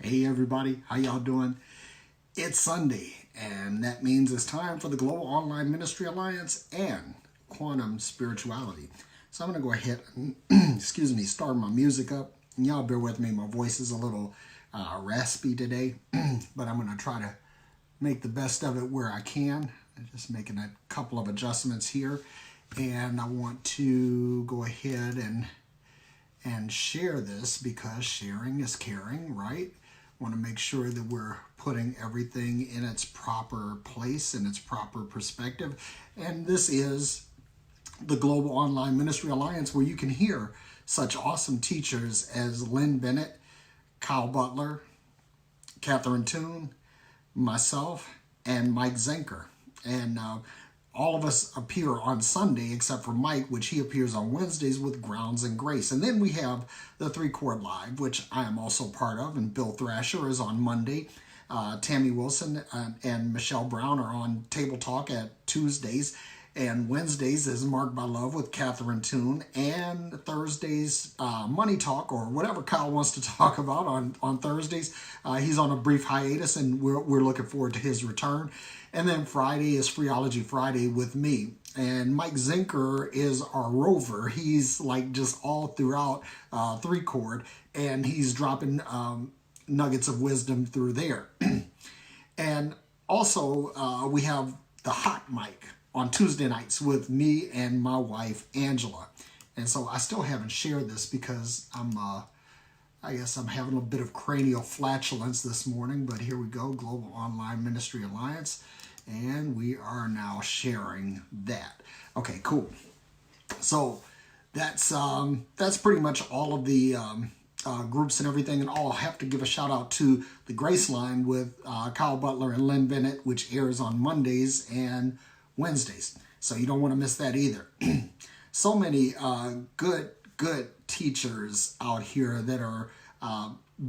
Hey everybody, how y'all doing? It's Sunday, and that means it's time for the Global Online Ministry Alliance and Quantum Spirituality. So I'm going to go ahead and, start my music up. And y'all bear with me, my voice is a little raspy today, but I'm going to try to make the best of it where I can. I'm just making a couple of adjustments here, and I want to go ahead and share this because sharing is caring, right? Want to make sure that we're putting everything in its proper place, in its proper perspective. And this is the Global Online Ministry Alliance, where you can hear such awesome teachers as Lynn Bennett, Kyle Butler, Catherine Toon, myself, and Mike Zenker. And all of us appear on Sunday except for Mike, which he appears on Wednesdays with Grounds and Grace. And then we have the 3-Chord Live, which I am also part of, and Bill Thrasher is on Monday. Tammy Wilson and Michelle Brown are on Table Talk at Tuesdays. And Wednesdays is Marked by Love with Catherine Toon. And Thursdays, Money Talk, or whatever Kyle wants to talk about on Thursdays. He's on a brief hiatus, and we're looking forward to his return. And then Friday is Phreology Friday with me. And Mike Zenker is our rover. He's like just all throughout 3-Chord, and he's dropping nuggets of wisdom through there. And also we have the hot mic on Tuesday nights with me and my wife, Angela. And so I still haven't shared this because I guess I'm having a bit of cranial flatulence this morning, but here we go, Global Online Ministry Alliance, and we are now sharing that. Okay, cool. So that's pretty much all of the groups and everything, and I'll have to give a shout out to the Grace Line with Kyle Butler and Lynn Bennett, which airs on Mondays and Wednesdays. So you don't want to miss that either. So many good teachers out here that are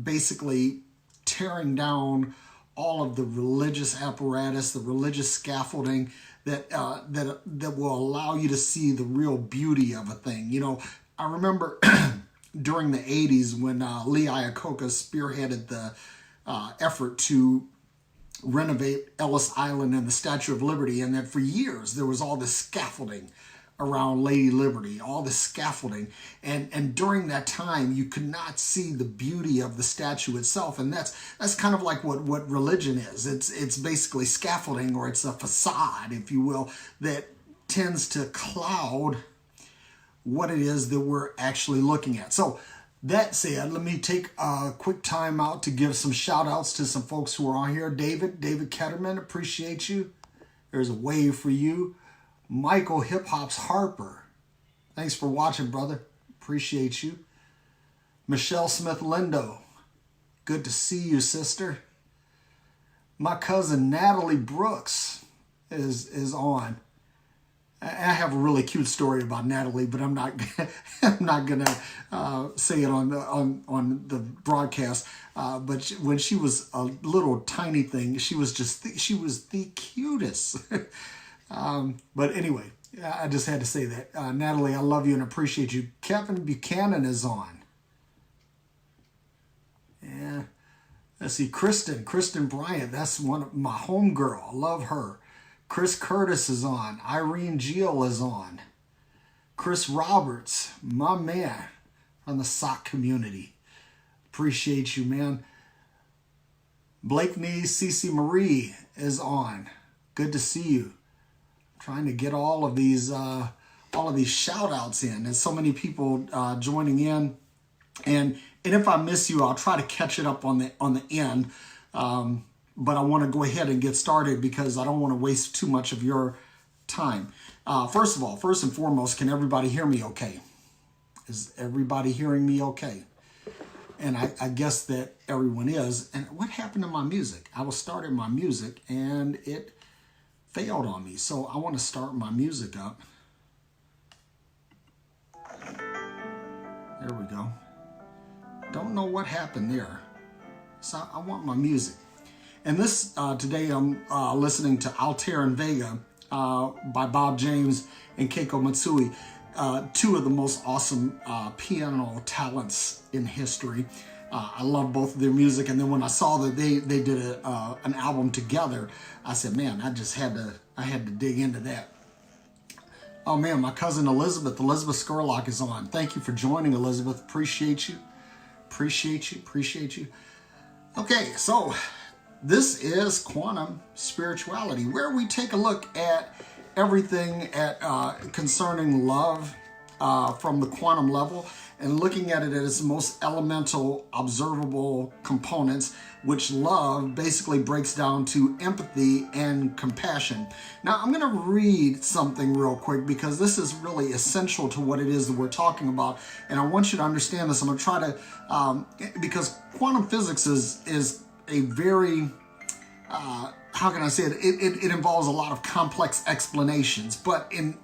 basically tearing down all of the religious apparatus, the religious scaffolding that will allow you to see the real beauty of a thing. You know, I remember during the 80s when Lee Iacocca spearheaded the effort to renovate Ellis Island and the Statue of Liberty, and that for years there was all this scaffolding around Lady Liberty, all this scaffolding, and during that time you could not see the beauty of the statue itself. And that's kind of like what religion is. It's basically scaffolding, or it's a facade, if you will, that tends to cloud what it is that we're actually looking at. So that said, let me take a quick time out to give some shout outs to some folks who are on here. David Ketterman, appreciate you. There's a wave for you. Michael Hip Hop's Harper, thanks for watching, brother. Appreciate you. Michelle Smith Lindo, good to see you, sister. My cousin Natalie Brooks is on. I have a really cute story about Natalie, but I'm not gonna say it on the broadcast. But when she was a little tiny thing, she was the cutest. But anyway, I just had to say that. Natalie, I love you and appreciate you. Kevin Buchanan is on. Yeah. Let's see, Kristen Bryant, that's one of my homegirl. I love her. Chris Curtis is on. Irene Geel is on. Chris Roberts, my man from the sock community. Appreciate you, man. Blakeney Cece Marie is on. Good to see you. Trying to get all of these shout outs in. There's so many people joining in, and if I miss you, I'll try to catch it up on the end. But I want to go ahead and get started because I don't want to waste too much of your time. First and foremost, can everybody hear me okay? Is everybody hearing me okay? And I guess that everyone is. And what happened to my music? I was starting my music and it failed on me. So I want to start my music up. There we go. Don't know what happened there. So I want my music. And this, today I'm listening to Altair and Vega by Bob James and Keiko Matsui. Two of the most awesome piano talents in history. I love both of their music. And then when I saw that they did an album together, I said, man, I had to dig into that. Oh man, my cousin Elizabeth Skurlock is on. Thank you for joining, Elizabeth. Appreciate you. Appreciate you. Okay, so this is Quantum Spirituality, where we take a look at everything concerning love from the quantum level, and looking at it at its most elemental observable components, which love basically breaks down to empathy and compassion. Now, I'm going to read something real quick because this is really essential to what it is that we're talking about, and I want you to understand this. I'm going to try to, because quantum physics is a very, how can I say it? It involves a lot of complex explanations, but in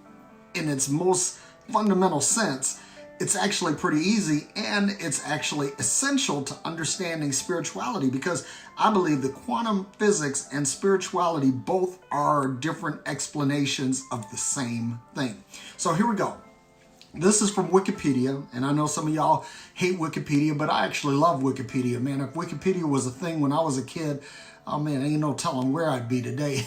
its most fundamental sense, it's actually pretty easy, and it's actually essential to understanding spirituality, because I believe that quantum physics and spirituality both are different explanations of the same thing. So here we go. This is from Wikipedia, and I know some of y'all hate Wikipedia, but I actually love Wikipedia, man. If Wikipedia was a thing when I was a kid, oh man, ain't no telling where I'd be today.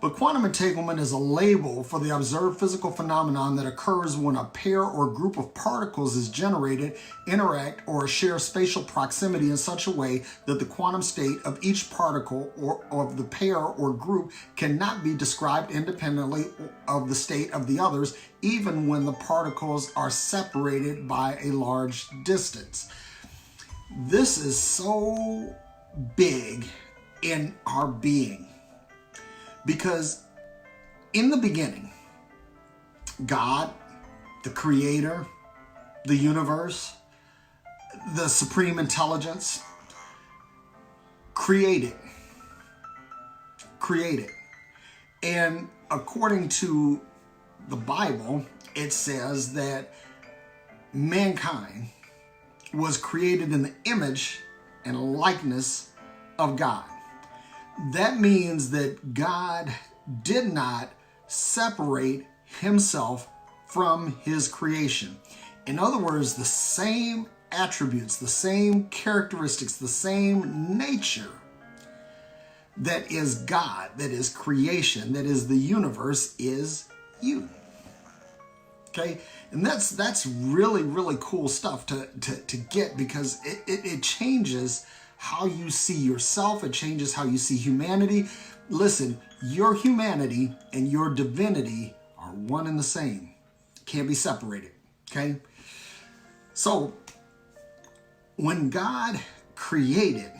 But quantum entanglement is a label for the observed physical phenomenon that occurs when a pair or group of particles is generated, interact, or share spatial proximity in such a way that the quantum state of each particle or of the pair or group cannot be described independently of the state of the others, even when the particles are separated by a large distance. This is so big in our being. Because in the beginning, God, the creator, the universe, the supreme intelligence, created. And according to the Bible, it says that mankind was created in the image and likeness of God. That means that God did not separate himself from his creation. In other words, the same attributes, the same characteristics, the same nature that is God, that is creation, that is the universe, is you. Okay? And that's really, really cool stuff to get, because it changes how you see yourself. It changes how you see humanity. Listen, your humanity and your divinity are one and the same. Can't be separated, okay? So, when God created,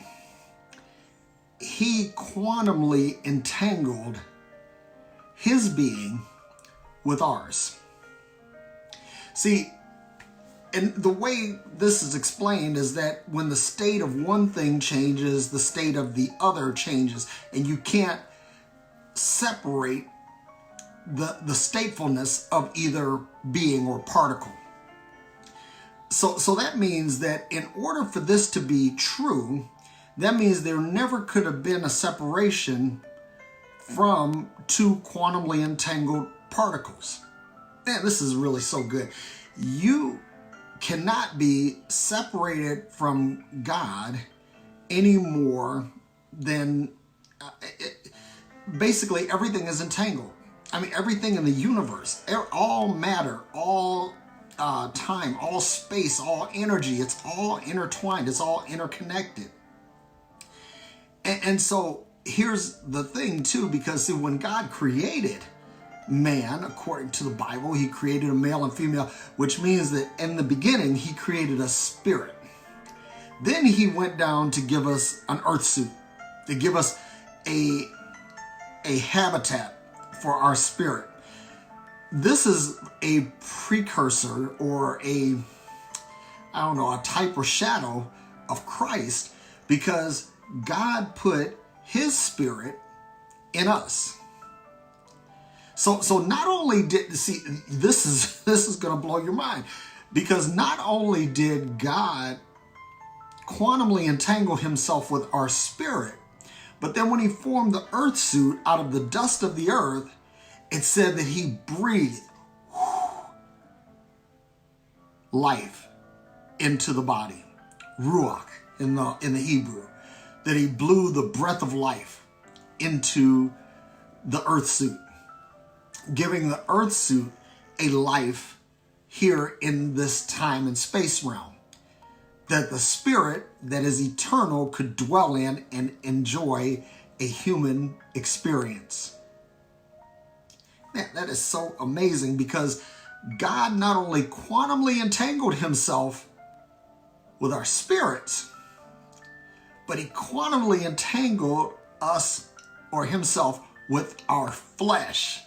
he quantumly entangled his being with ours. See, and the way this is explained is that when the state of one thing changes, the state of the other changes, and you can't separate the statefulness of either being or particle. So that means that in order for this to be true, that means there never could have been a separation from two quantumly entangled particles. Man, this is really so good. You cannot be separated from God any more than basically everything is entangled. I mean, everything in the universe, all matter, all time, all space, all energy, it's all intertwined, it's all interconnected. And so here's the thing too, because see, when God created man, according to the Bible, he created a male and female, which means that in the beginning, he created a spirit. Then he went down to give us an earth suit, to give us a habitat for our spirit. This is a precursor or a type or shadow of Christ, because God put his spirit in us. So not only did, see, this is going to blow your mind, because not only did God quantumly entangle himself with our spirit, but then when he formed the earth suit out of the dust of the earth, it said that he breathed life into the body. ruach in the Hebrew, that he blew the breath of life into the earth suit, giving the earth suit a life here in this time and space realm, that the spirit that is eternal could dwell in and enjoy a human experience. Man, that is so amazing, because God not only quantumly entangled himself with our spirits, but he quantumly entangled us or himself with our flesh.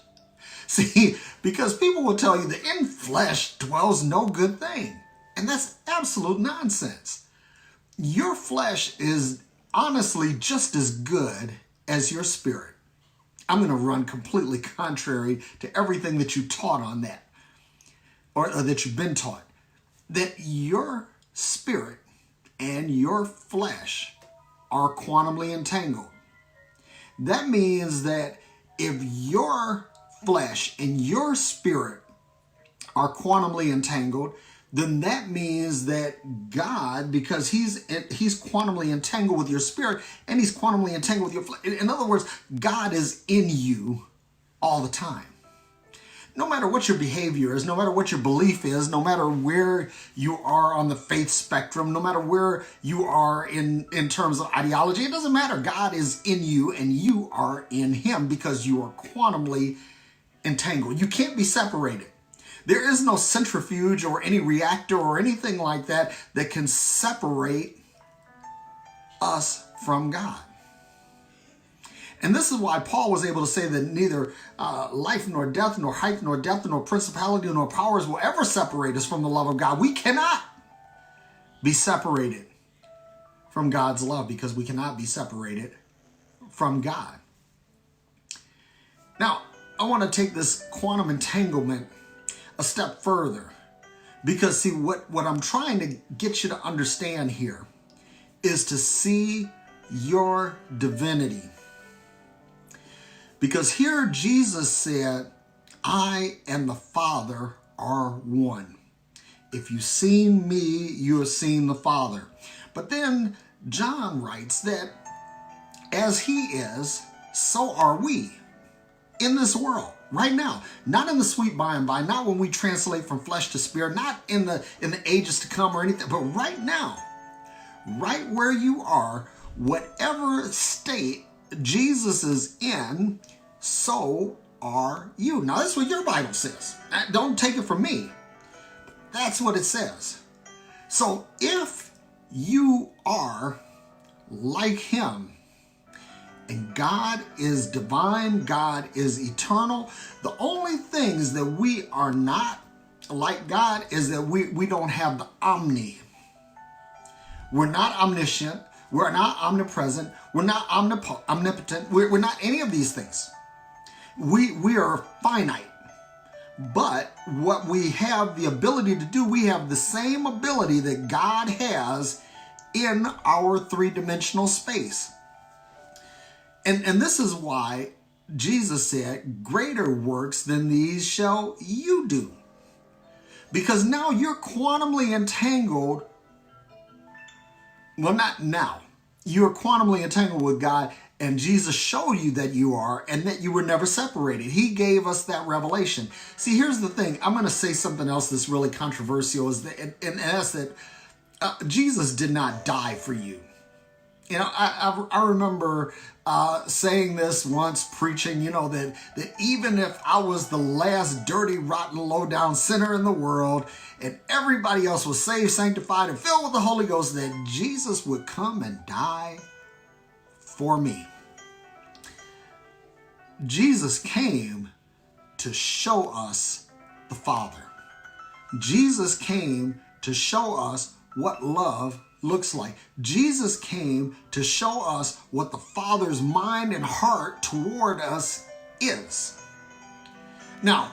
See, because people will tell you that in flesh dwells no good thing. And that's absolute nonsense. Your flesh is honestly just as good as your spirit. I'm going to run completely contrary to everything that you taught on that, or that you've been taught, that your spirit and your flesh are quantumly entangled. That means that if your flesh and your spirit are quantumly entangled, then that means that God, because he's quantumly entangled with your spirit and he's quantumly entangled with your flesh. In other words, God is in you all the time. No matter what your behavior is, no matter what your belief is, no matter where you are on the faith spectrum, no matter where you are in terms of ideology, it doesn't matter. God is in you and you are in him, because you are quantumly entangled. You can't be separated. There is no centrifuge or any reactor or anything like that that can separate us from God. And this is why Paul was able to say that neither life nor death, nor height nor depth, nor principality nor powers will ever separate us from the love of God. We cannot be separated from God's love, because we cannot be separated from God. Now, I want to take this quantum entanglement a step further, because see, what I'm trying to get you to understand here is to see your divinity. Because here Jesus said, I and the Father are one. If you've seen me, you have seen the Father. But then John writes that as he is, so are we in this world right now. Not in the sweet by and by, not when we translate from flesh to spirit, not in the ages to come or anything, but right now, right where you are, whatever state Jesus is in, so are you. Now, that's what your Bible says. Don't take it from me. That's what it says. So if you are like him, and God is divine, God is eternal, the only things that we are not like God is that we don't have the omni. We're not omniscient. We're not omnipresent. We're not omnipotent. We're not any of these things. We are finite. But what we have the ability to do, we have the same ability that God has in our three-dimensional space. And this is why Jesus said, greater works than these shall you do. Because now you're quantumly entangled. Well, not now. You're quantumly entangled with God, and Jesus showed you that you are, and that you were never separated. He gave us that revelation. See, here's the thing. I'm going to say something else that's really controversial, and that's that Jesus did not die for you. You know, I remember saying this once, preaching, that even if I was the last dirty, rotten, low-down sinner in the world, and everybody else was saved, sanctified, and filled with the Holy Ghost, that Jesus would come and die for me. Jesus came to show us the Father. Jesus came to show us what love looks like. Jesus came to show us what the Father's mind and heart toward us is. Now,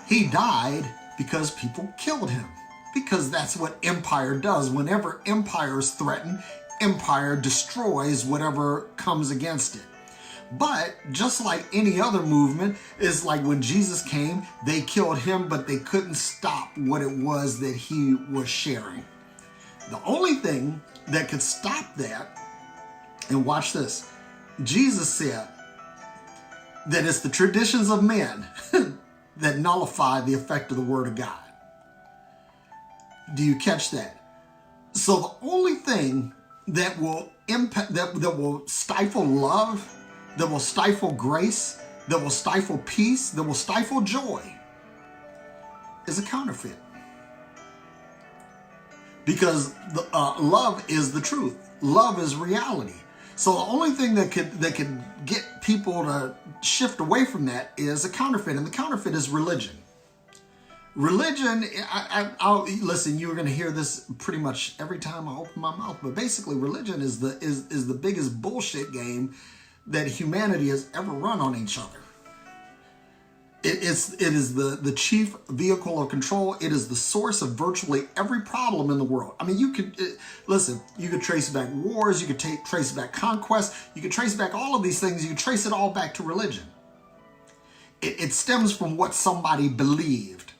he died because people killed him, because that's what empire does. Whenever empire is threatened, empire destroys whatever comes against it. But just like any other movement, it's like when Jesus came, they killed him, but they couldn't stop what it was that he was sharing. The only thing that could stop that, and watch this, Jesus said that it's the traditions of men that nullify the effect of the word of God. Do you catch that? So the only thing that will impact, that will stifle love, that will stifle grace, that will stifle peace, that will stifle joy is a counterfeit. Because love is the truth. Love is reality. So the only thing that could get people to shift away from that is a counterfeit, and the counterfeit is religion. Religion, I'll listen. You're going to hear this pretty much every time I open my mouth, but basically, religion is the biggest bullshit game that humanity has ever run on each other. It is the chief vehicle of control. It is the source of virtually every problem in the world. I mean, you could listen. You could trace back wars. You could trace back conquest. You could trace back all of these things. You could trace it all back to religion. It stems from what somebody believed.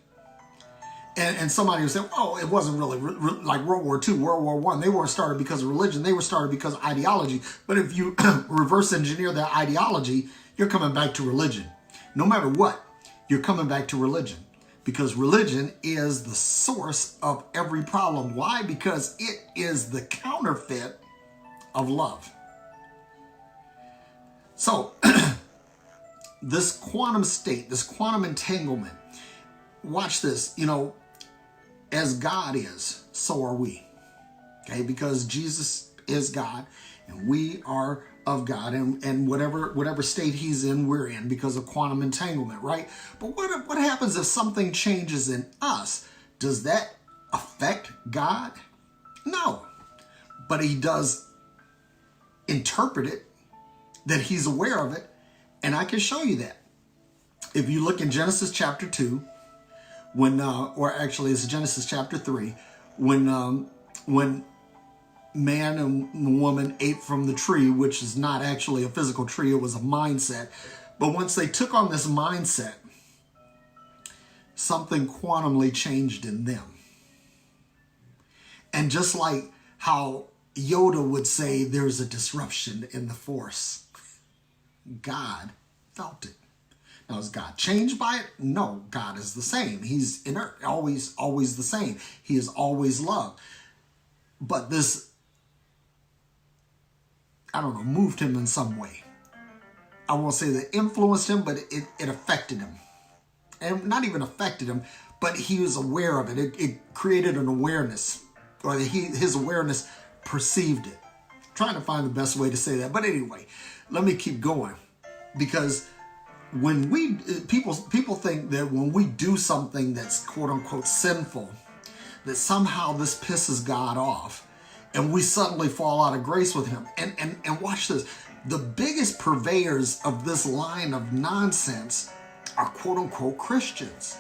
And somebody would say, oh, it wasn't really like World War II, World War I. They weren't started because of religion. They were started because of ideology. But if you reverse engineer that ideology, you're coming back to religion. No matter what, you're coming back to religion. Because religion is the source of every problem. Why? Because it is the counterfeit of love. So, this quantum state, this quantum entanglement, watch this, as God is, so are we. Okay, because Jesus is God and we are of God, and whatever state he's in, we're in because of quantum entanglement, right? But what happens if something changes in us? Does that affect God? No. But he does interpret it, that he's aware of it, and I can show you that. If you look in Genesis chapter 2, or actually it's Genesis chapter 3, when man and woman ate from the tree, which is not actually a physical tree, it was a mindset. But once they took on this mindset, something quantumly changed in them. And just like how Yoda would say there's a disruption in the force, God felt it. Now, is God changed by it? No, God is the same. He's inert, always the same. He is always love. But this, moved him in some way. I won't say that influenced him, but it affected him. And not even affected him, but he was aware of it. It created an awareness, or his awareness perceived it. I'm trying to find the best way to say that. But anyway, let me keep going. Because when people think that when we do something that's quote unquote sinful, that somehow this pisses God off and we suddenly fall out of grace with him. And watch this. The biggest purveyors of this line of nonsense are quote unquote Christians,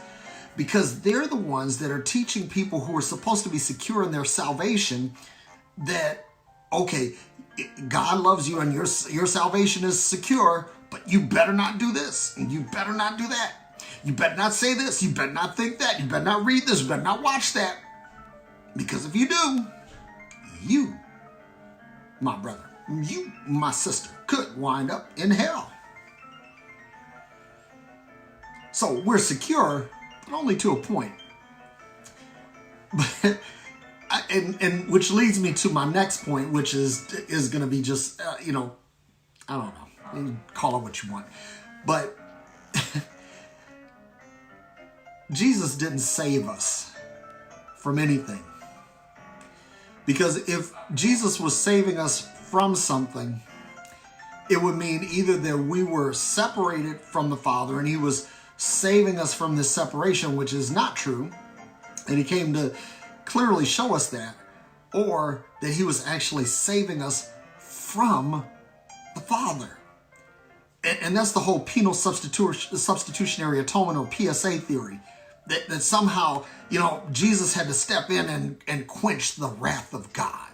because they're the ones that are teaching people who are supposed to be secure in their salvation that, okay, God loves you and your salvation is secure, but you better not do this, and you better not do that. You better not say this, you better not think that, you better not read this, you better not watch that. Because if you do, you, my brother, you, my sister, could wind up in hell. So we're secure, but only to a point. But, and which leads me to my next point, which is going to be just, I don't know. You call it what you want. But Jesus didn't save us from anything. Because if Jesus was saving us from something, it would mean either that we were separated from the Father and he was saving us from this separation, which is not true, and he came to clearly show us that, or that he was actually saving us from the Father. And that's the whole penal substitutionary atonement, or PSA theory, that somehow, Jesus had to step in and quench the wrath of God,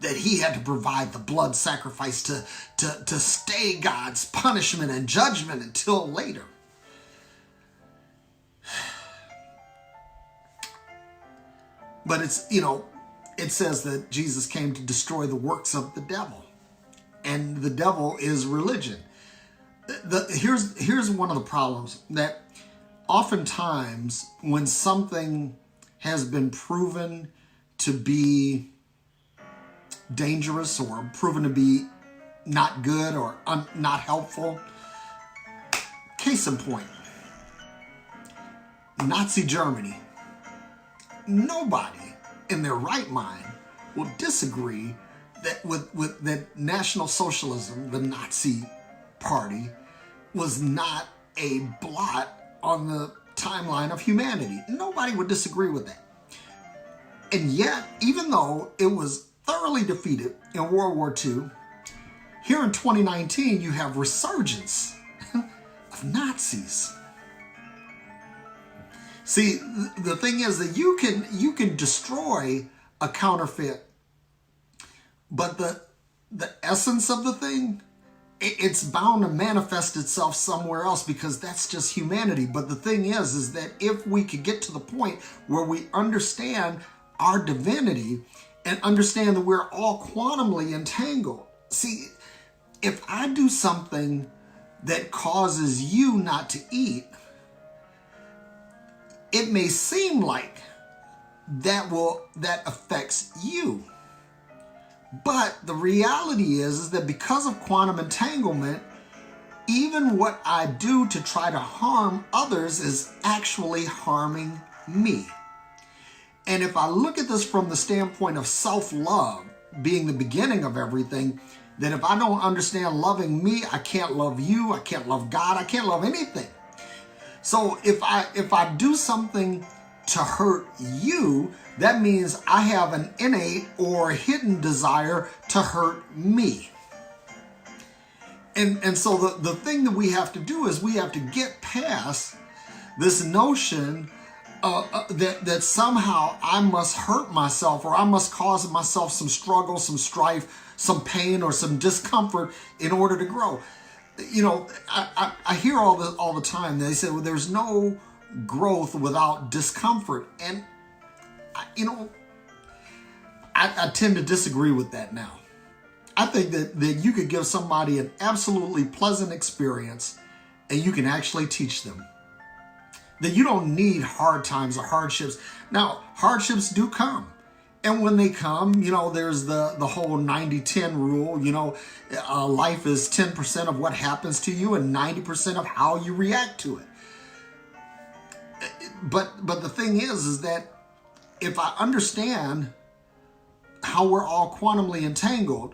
that he had to provide the blood sacrifice to stay God's punishment and judgment until later. But it's it says that Jesus came to destroy the works of the devil. And the devil is religion. Here's one of the problems, that oftentimes when something has been proven to be dangerous or proven to be not good or not helpful, case in point, Nazi Germany, nobody in their right mind will disagree that with that National Socialism, the Nazi Party, was not a blot on the timeline of humanity. Nobody would disagree with that. And yet, even though it was thoroughly defeated in World War II, here in 2019, you have resurgence of Nazis. See, the thing is that you can destroy a counterfeit, but the essence of the thing, it's bound to manifest itself somewhere else, because that's just humanity. But the thing is that if we could get to the point where we understand our divinity and understand that we're all quantumly entangled. See, if I do something that causes you not to eat, it may seem like that affects you. But the reality is that because of quantum entanglement, even what I do to try to harm others is actually harming me. And if I look at this from the standpoint of self-love being the beginning of everything, then if I don't understand loving me, I can't love you, I can't love God, I can't love anything. So if I do something to hurt you, that means I have an innate or hidden desire to hurt me. And so the thing that we have to do is we have to get past this notion that somehow I must hurt myself, or I must cause myself some struggle, some strife, some pain, or some discomfort in order to grow. You know, I hear all the time. They say, well, there's no growth without discomfort. And, I tend to disagree with that now. I think that you could give somebody an absolutely pleasant experience and you can actually teach them. That you don't need hard times or hardships. Now, hardships do come. And when they come, there's the whole 90-10 rule. Life is 10% of what happens to you and 90% of how you react to it. But the thing is that if I understand how we're all quantumly entangled,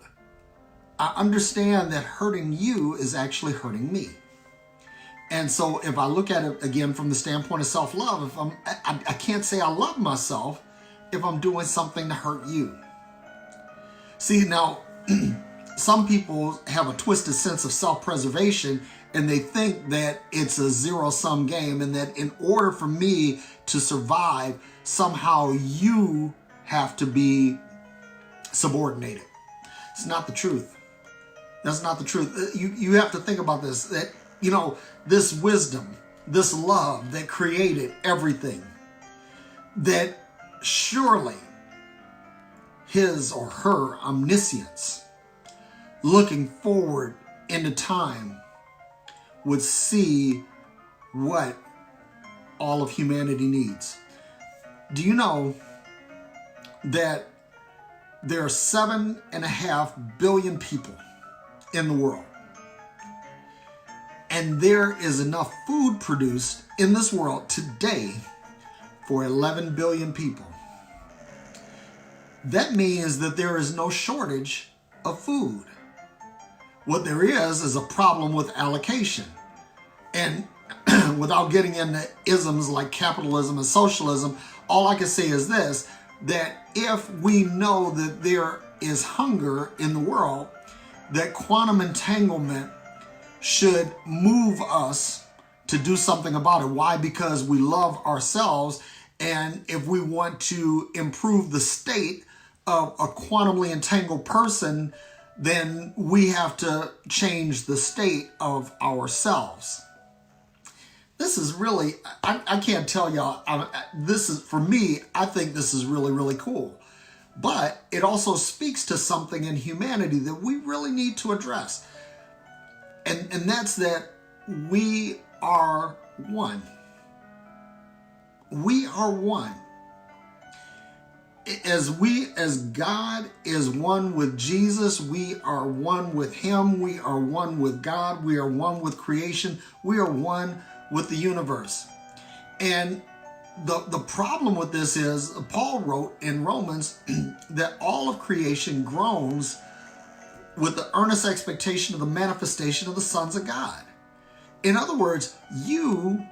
I understand that hurting you is actually hurting me. And so if I look at it again from the standpoint of self-love, I can't say I love myself if I'm doing something to hurt you. See, now, some people have a twisted sense of self-preservation, and they think that it's a zero-sum game, and that in order for me to survive, somehow you have to be subordinated. It's not the truth. That's not the truth. You have to think about this, that, this wisdom, this love that created everything, that surely his or her omniscience, looking forward into time, would see what all of humanity needs. Do you know that there are 7.5 billion people in the world? And there is enough food produced in this world today for 11 billion people. That means that there is no shortage of food. What there is a problem with allocation. And without getting into isms like capitalism and socialism, all I can say is this, that if we know that there is hunger in the world, that quantum entanglement should move us to do something about it. Why? Because we love ourselves, and if we want to improve the state of a quantumly entangled person, then we have to change the state of ourselves. This is really, I can't tell y'all, this is, for me, I think this is really, really cool. But it also speaks to something in humanity that we really need to address. And that's that we are one. We are one. As God is one with Jesus, we are one with him. We are one with God. We are one with creation. We are one with the universe. And the problem with this is, Paul wrote in Romans that all of creation groans with the earnest expectation of the manifestation of the sons of God. In other words, you,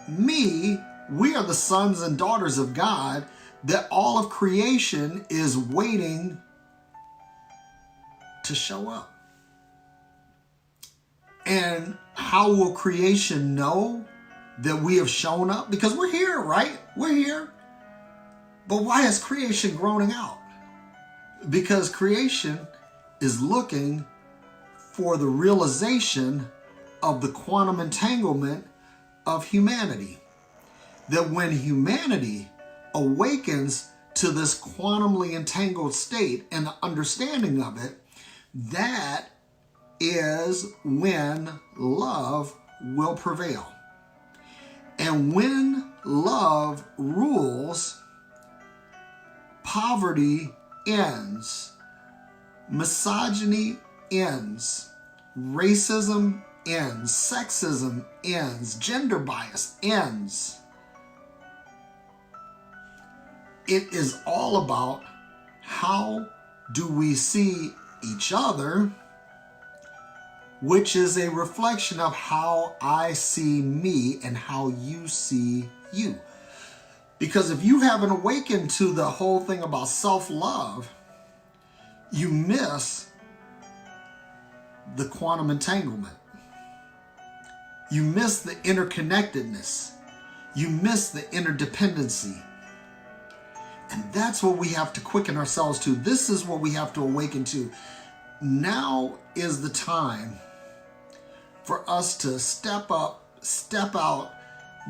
me, we are the sons and daughters of God, that all of creation is waiting to show up. And how will creation know that we have shown up? Because we're here, right? We're here. But why is creation groaning out? Because creation is looking for the realization of the quantum entanglement of humanity. That when humanity awakens to this quantumly entangled state and the understanding of it, that is when love will prevail. And when love rules, poverty ends, misogyny ends, racism ends, sexism ends, gender bias ends. It is all about how do we see each other, which is a reflection of how I see me and how you see you. Because if you haven't awakened to the whole thing about self-love, you miss the quantum entanglement. You miss the interconnectedness. You miss the interdependency. And that's what we have to quicken ourselves to. This is what we have to awaken to. Now is the time for us to step up, step out,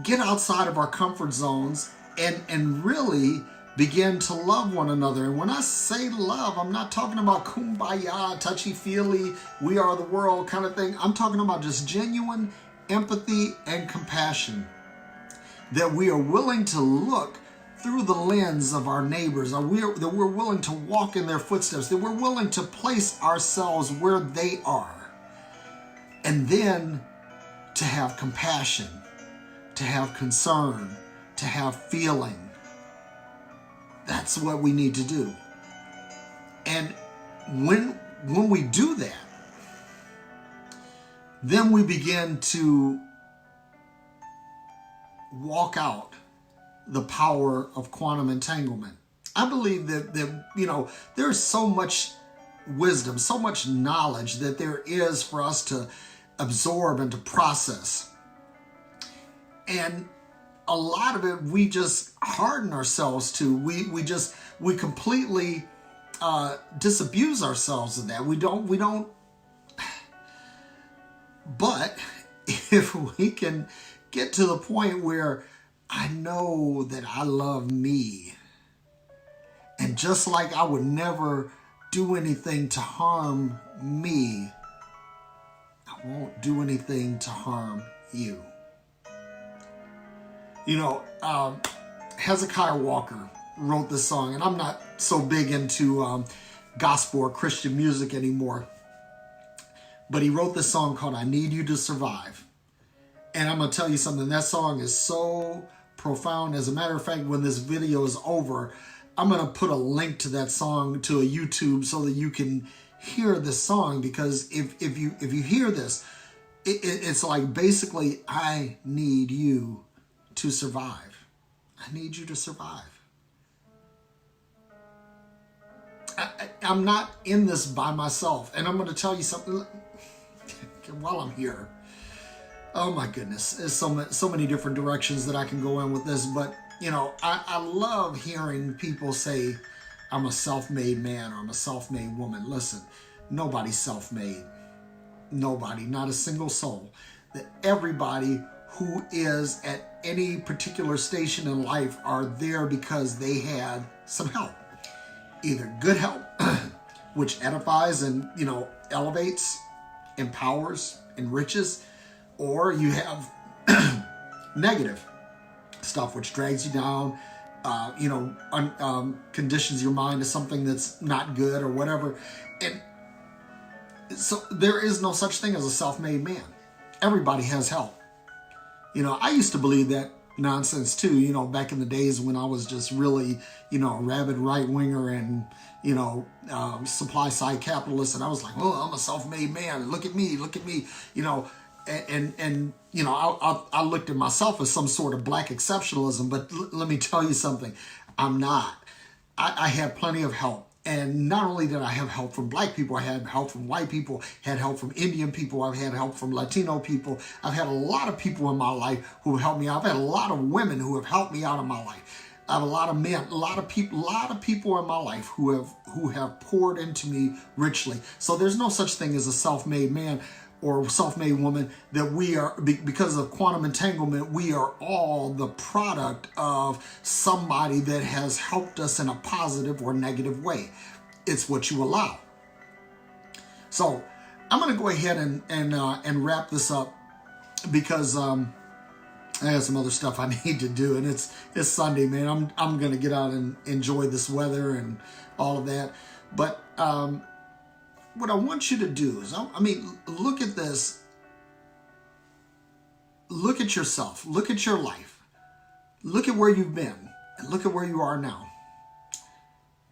get outside of our comfort zones, and really begin to love one another. And when I say love, I'm not talking about kumbaya, touchy-feely, we are the world kind of thing. I'm talking about just genuine empathy and compassion. That we are willing to look through the lens of our neighbors, that we're willing to walk in their footsteps, that we're willing to place ourselves where they are. And then to have compassion, to have concern, to have feeling. That's what we need to do. And when we do that, then we begin to walk out the power of quantum entanglement. I believe that there's so much wisdom, so much knowledge that there is for us to absorb and to process. And a lot of it we just harden ourselves to. We completely disabuse ourselves of that. We don't. But if we can get to the point where I know that I love me, and just like I would never do anything to harm me, I won't do anything to harm you. Hezekiah Walker wrote this song, and I'm not so big into gospel or Christian music anymore, but he wrote this song called I Need You to Survive. And I'm going to tell you something, that song is so profound. As a matter of fact, when this video is over, I'm going to put a link to that song to a YouTube so that you can hear this song. Because if you hear this, it's like basically, I need you to survive. I need you to survive. I'm not in this by myself. And I'm going to tell you something while I'm here. Oh my goodness, there's so many different directions that I can go in with this, but I love hearing people say, I'm a self-made man or I'm a self-made woman. Listen, nobody's self-made. Nobody, not a single soul. That everybody who is at any particular station in life are there because they had some help. either good help, which edifies and, elevates, empowers, enriches, or you have negative stuff which drags you down, conditions your mind to something that's not good or whatever. And so there is no such thing as a self-made man. Everybody has help. I used to believe that nonsense too, back in the days when I was just really, a rabid right-winger and, supply side capitalist. And I was like, oh, I'm a self-made man. Look at me, and I looked at myself as some sort of black exceptionalism, but let me tell you something. I'm not. I had plenty of help. And not only did I have help from black people, I had help from white people, had help from Indian people, I've had help from Latino people. I've had a lot of people in my life who have helped me out. I've had a lot of women who have helped me out in my life. I have a lot of men, a lot of people in my life who have poured into me richly. So there's no such thing as a self-made man or self-made woman. That we are, because of quantum entanglement, we are all the product of somebody that has helped us in a positive or negative way. It's what you allow. So I'm going to go ahead and wrap this up, because I have some other stuff I need to do, and it's Sunday, man. I'm going to get out and enjoy this weather and all of that. But what I want you to do is, look at this. Look at yourself. Look at your life. Look at where you've been, and look at where you are now.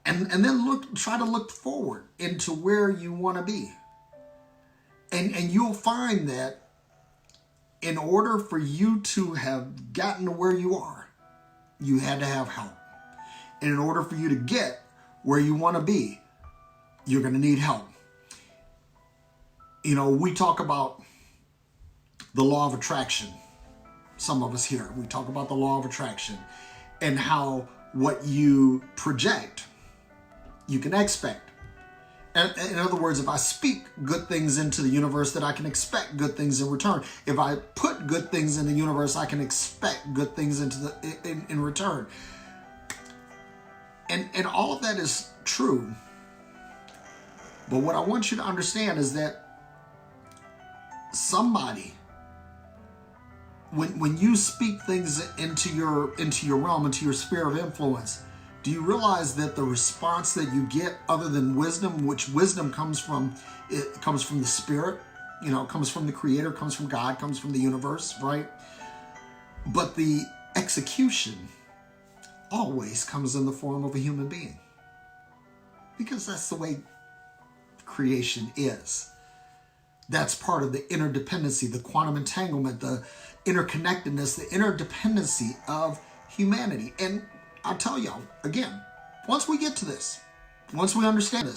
And then try to look forward into where you want to be. And you'll find that in order for you to have gotten to where you are, you had to have help. And in order for you to get where you want to be, you're going to need help. We talk about the law of attraction. Some of us here, we talk about the law of attraction and how what you project, you can expect. And in other words, if I speak good things into the universe, that I can expect good things in return. If I put good things in the universe, I can expect good things in return. And all of that is true. But what I want you to understand is that somebody, when you speak things into your realm, into your sphere of influence, do you realize that the response that you get, other than wisdom, which wisdom comes from the spirit, comes from the creator, comes from God, comes from the universe, right? But the execution always comes in the form of a human being, because that's the way creation is. That's part of the interdependency, the quantum entanglement, the interconnectedness, the interdependency of humanity. And I'll tell y'all, again, once we get to this, once we understand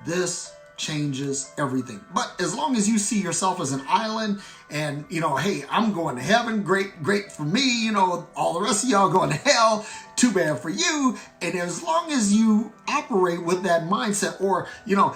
this changes everything. But as long as you see yourself as an island and, hey, I'm going to heaven, great for me, all the rest of y'all going to hell, too bad for you. And as long as you operate with that mindset, or,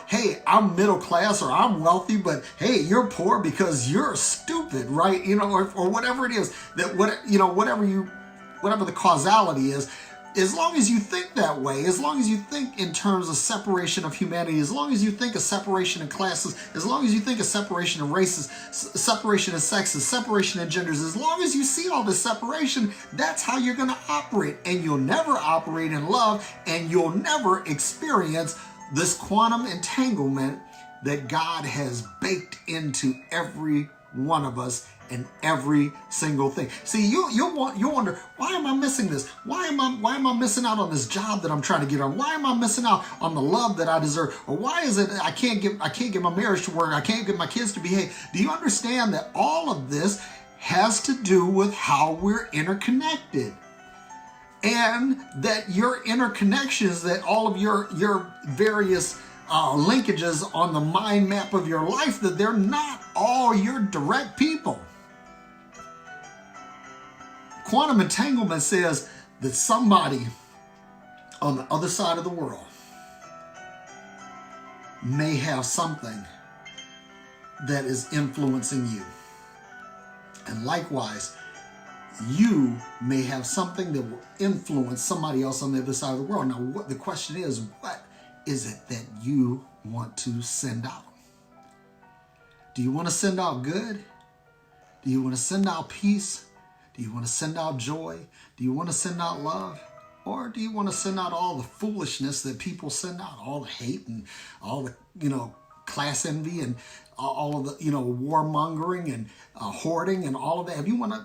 hey, I'm middle class or I'm wealthy, but hey, you're poor because you're stupid, right? Or whatever it is, that whatever the causality is, as long as you think that way, as long as you think in terms of separation of humanity, as long as you think of separation of classes, as long as you think of separation of races, separation of sexes, separation of genders, as long as you see all this separation, that's how you're going to operate. And you'll never operate in love, and you'll never experience this quantum entanglement that God has baked into every one of us in every single thing. See, you'll wonder, why am I missing this? Why am I missing out on this job that I'm trying to get on? Why am I missing out on the love that I deserve? Or why is it I can't get my marriage to work? I can't get my kids to behave? Do you understand that all of this has to do with how we're interconnected? And that your interconnections, that all of your various linkages on the mind map of your life, that they're not all your direct people. Quantum entanglement says that somebody on the other side of the world may have something that is influencing you. And likewise, you may have something that will influence somebody else on the other side of the world. Now, the question is, what is it that you want to send out? Do you want to send out good? Do you want to send out peace? Do you want to send out joy? Do you want to send out love? Or do you want to send out all the foolishness that people send out, all the hate and all the, class envy and all of the, warmongering and hoarding and all of that? If you want to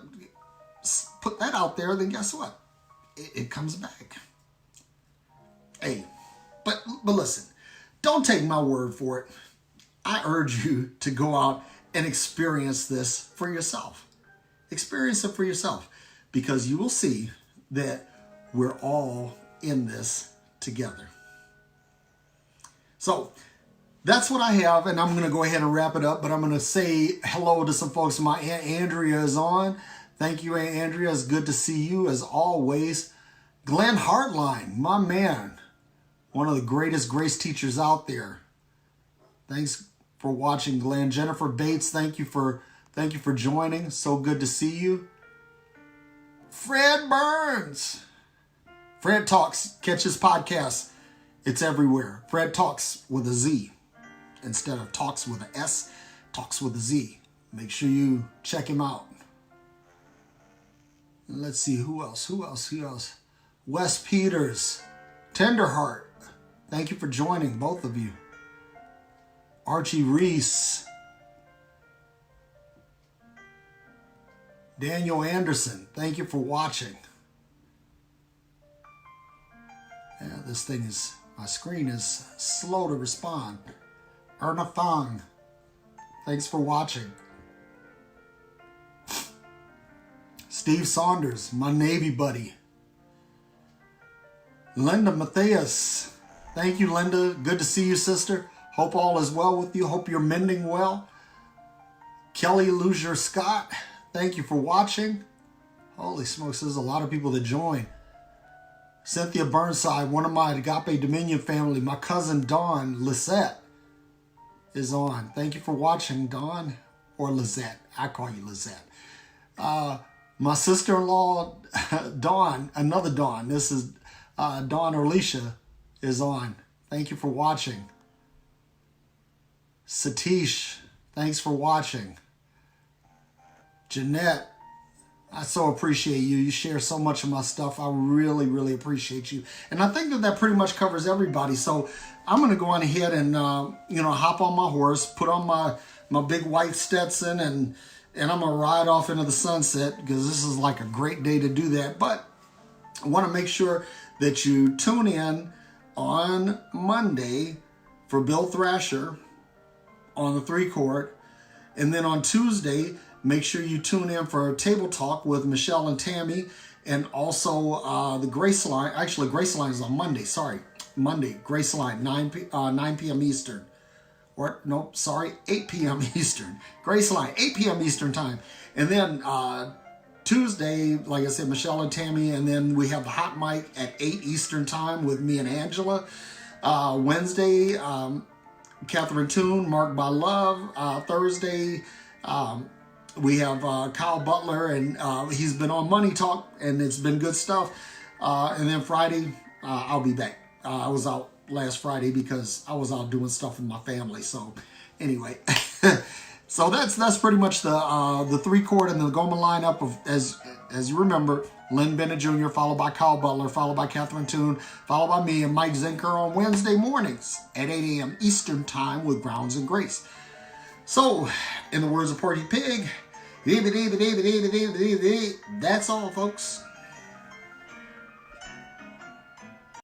put that out there, then guess what? It comes back. Hey, but listen, don't take my word for it. I urge you to go out and experience this for yourself. Experience it for yourself, because you will see that we're all in this together. So that's what I have, and I'm going to go ahead and wrap it up, but I'm going to say hello to some folks. My Aunt Andrea is on. Thank you, Aunt Andrea. It's good to see you as always. Glenn Hartline, my man, one of the greatest grace teachers out there. Thanks for watching, Glenn. Jennifer Bates, thank you for joining. So good to see you. Fred Burns. Fred Talks. Catch his podcast. It's everywhere. Fred Talks with a Z. Instead of Talks with an S, Talks with a Z. Make sure you check him out. And let's see, who else? Wes Peters. Tenderheart. Thank you for joining, both of you. Archie Reese. Daniel Anderson, thank you for watching. Yeah, my screen is slow to respond. Erna Thong, thanks for watching. Steve Saunders, my Navy buddy. Linda Matthias, thank you, Linda. Good to see you, sister. Hope all is well with you. Hope you're mending well. Kelly Luzier Scott, thank you for watching. Holy smokes, there's a lot of people that join. Cynthia Burnside, one of my Agape Dominion family. My cousin Dawn Lisette is on. Thank you for watching, Dawn, or Lizette. I call you Lizette. My sister-in-law, Dawn, another Dawn. This is Dawn Orlisha is on. Thank you for watching. Satish, thanks for watching. Jeanette, I so appreciate you. You share so much of my stuff. I really, really appreciate you. And I think that pretty much covers everybody. So I'm going to go on ahead and, hop on my horse, put on my big white Stetson, and I'm going to ride off into the sunset, because this is like a great day to do that. But I want to make sure that you tune in on Monday for Bill Thrasher on the 3-chord. And then on Tuesday, make sure you tune in for Table Talk with Michelle and Tammy, and also the Grace Line. Actually, Grace Line is on Monday. Sorry, Monday, Grace Line, 9 p.m. Eastern. 8 p.m. Eastern. Grace Line, 8 p.m. Eastern time. And then Tuesday, like I said, Michelle and Tammy, and then we have the Hot Mic at 8 Eastern time with me and Angela. Wednesday, Catherine Toon, Marked by Love. Thursday, we have Kyle Butler, and he's been on Money Talk, and it's been good stuff. And then Friday, I'll be back. I was out last Friday because I was out doing stuff with my family. So anyway, so that's pretty much the 3-chord and the Goma lineup of, as you remember, Lynn Bennett Jr., followed by Kyle Butler, followed by Catherine Toon, followed by me and Mike Zenker on Wednesday mornings at 8 a.m. Eastern time with Grounds and Grace. So, in the words of Porky Pig, that's all, folks.